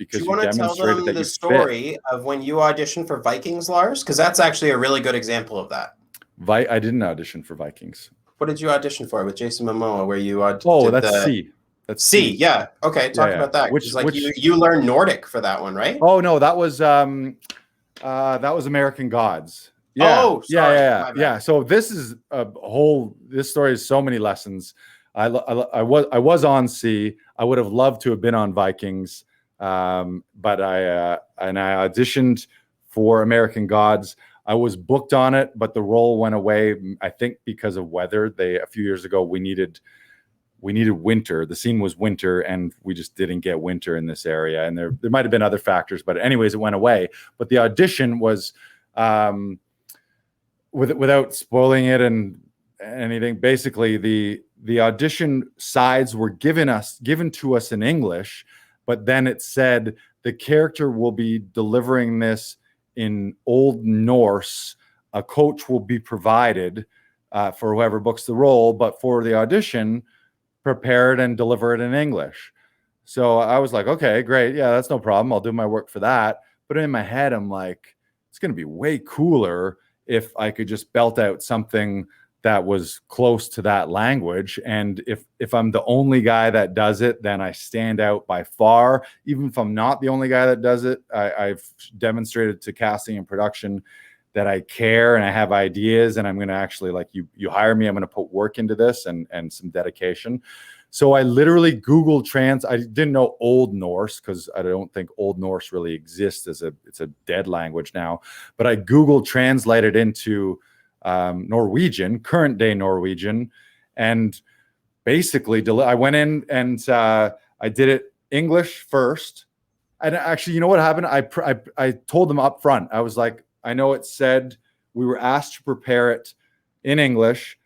because Do you you want to tell demonstrated them that the you story of when you auditioned for Vikings, Lars? Because that's actually a really good example of that. I didn't audition for Vikings. What did you audition for with Jason Momoa, where you did That's the C. That's C? C. Yeah. Okay. Talk Yeah. about that. Which Like you learned Nordic for that one, right? Oh no, that was American Gods. Yeah. Oh, sorry. My bad. Yeah. So this is this story has so many lessons. I was on C. I would have loved to have been on Vikings. But I auditioned for American Gods. I was booked on it, but the role went away. I think because of weather. A few years ago we needed winter. The scene was winter, and we just didn't get winter in this area. And there might have been other factors, but anyways, it went away. But the audition was, without spoiling it and anything, basically the audition sides were given to us in English, but then it said the character will be delivering this in Old Norse. A coach will be provided for whoever books the role, but for the audition, prepare it and deliver it in English. So I was like, okay, great. Yeah, that's no problem. I'll do my work for that. But in my head, I'm like, it's going to be way cooler if I could just belt out something that was close to that language. And if I'm the only guy that does it, then I stand out by far. Even if I'm not the only guy that does it, I've demonstrated to casting and production that I care and I have ideas, and I'm going to actually, like, you hire me, I'm going to put work into this and some dedication. So I literally Googled I didn't know Old Norse because I don't think Old Norse really exists it's a dead language now. But I Googled translated into Norwegian, current day Norwegian, and basically I went in and I did it English first. And actually, you know what happened? I told them up front. I was like, I know it said we were asked to prepare it in English,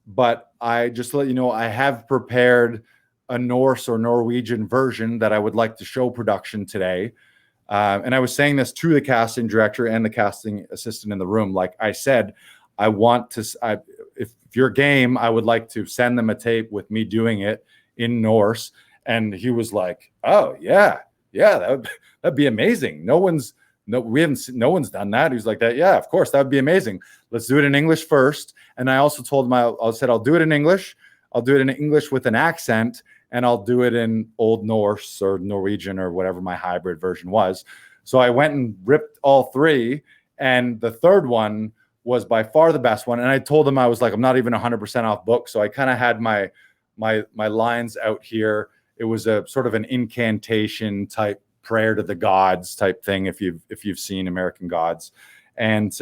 but I just to let you know, I have prepared a Norse or Norwegian version that I would like to show production today. And I was saying this to the casting director and the casting assistant in the room. Like I said, I want to, if you're game, I would like to send them a tape with me doing it in Norse. And he was like, oh yeah, that'd be amazing. No one's done that. He was like that. Yeah, of course, that would be amazing. Let's do it in English first. And I also told him, I said, I'll do it in English. I'll do it in English with an accent, and I'll do it in Old Norse or Norwegian or whatever my hybrid version was. So I went and ripped all three. And the third one was by far the best one. And I told him, I was like, I'm not even 100% off book. So I kind of had my lines out here. It was a sort of an incantation type prayer to the gods type thing, if you've seen American Gods. And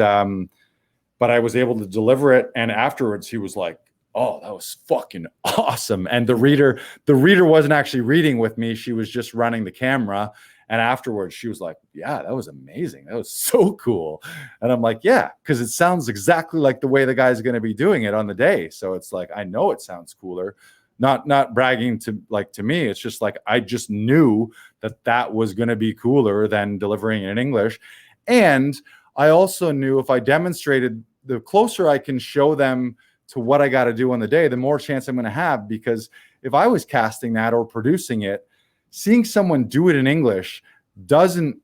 but I was able to deliver it, and afterwards he was like, oh, that was fucking awesome. And the reader wasn't actually reading with me, she was just running the camera. And afterwards she was like, yeah, that was amazing, that was so cool. And I'm like, yeah, because it sounds exactly like the way the guy's going to be doing it on the day. So it's like, I know it sounds cooler. Not bragging to me. It's just like, I just knew that was going to be cooler than delivering it in English. And I also knew if I demonstrated, the closer I can show them to what I got to do on the day, the more chance I'm going to have. Because if I was casting that or producing it, seeing someone do it in English doesn't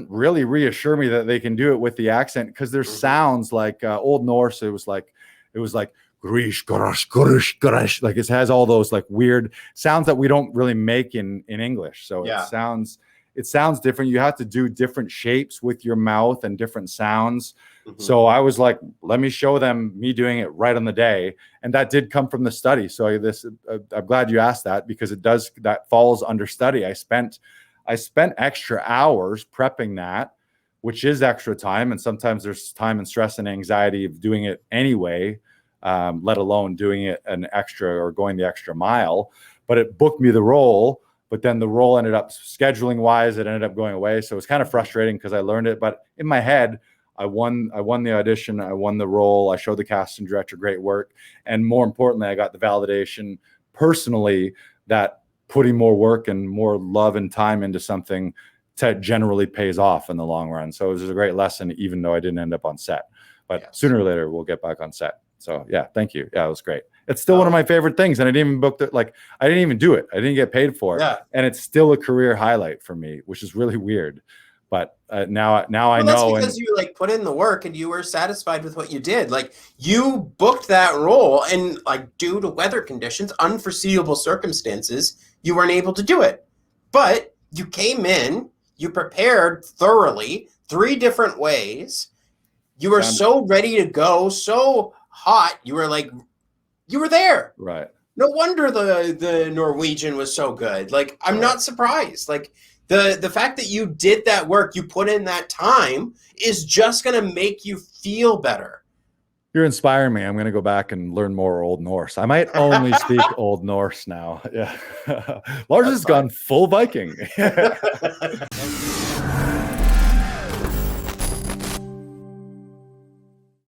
really reassure me that they can do it with the accent, because there's sounds like Old Norse. It was like grish, gorosh, gorosh, gorosh. Like it has all those like weird sounds that we don't really make in English. So yeah. It sounds different. You have to do different shapes with your mouth and different sounds. So I was like, let me show them me doing it right on the day. And that did come from the study. So I'm glad you asked that, because that falls under study. I spent extra hours prepping that, which is extra time. And sometimes there's time and stress and anxiety of doing it anyway, let alone doing it an extra or going the extra mile. But it booked me the role. But then the role ended up, scheduling wise, it ended up going away. So it was kind of frustrating because I learned it. But in my head, I won the audition. I won the role. I showed the casting director great work. And more importantly, I got the validation personally that putting more work and more love and time into something generally pays off in the long run. So it was a great lesson, even though I didn't end up on set. But sooner or later, we'll get back on set. So yeah, thank you. Yeah, it was great. It's still one of my favorite things, and I didn't even book it. Like, I didn't even do it. I didn't get paid for it, Yeah. and it's still a career highlight for me, which is really weird. But now I know. That's because you like put in the work and you were satisfied with what you did. Like, you booked that role, and like, due to weather conditions, unforeseeable circumstances, you weren't able to do it. But you came in, you prepared thoroughly, 3 different ways. You were so ready to go, so hot. You were like, you were there. Right. No wonder the Norwegian was so good. Like, I'm not surprised. Like, the fact that you did that work, you put in that time, is just going to make you feel better. You're inspiring me. I'm going to go back and learn more Old Norse. I might only speak Old Norse now. Yeah. Lars has gone full Viking.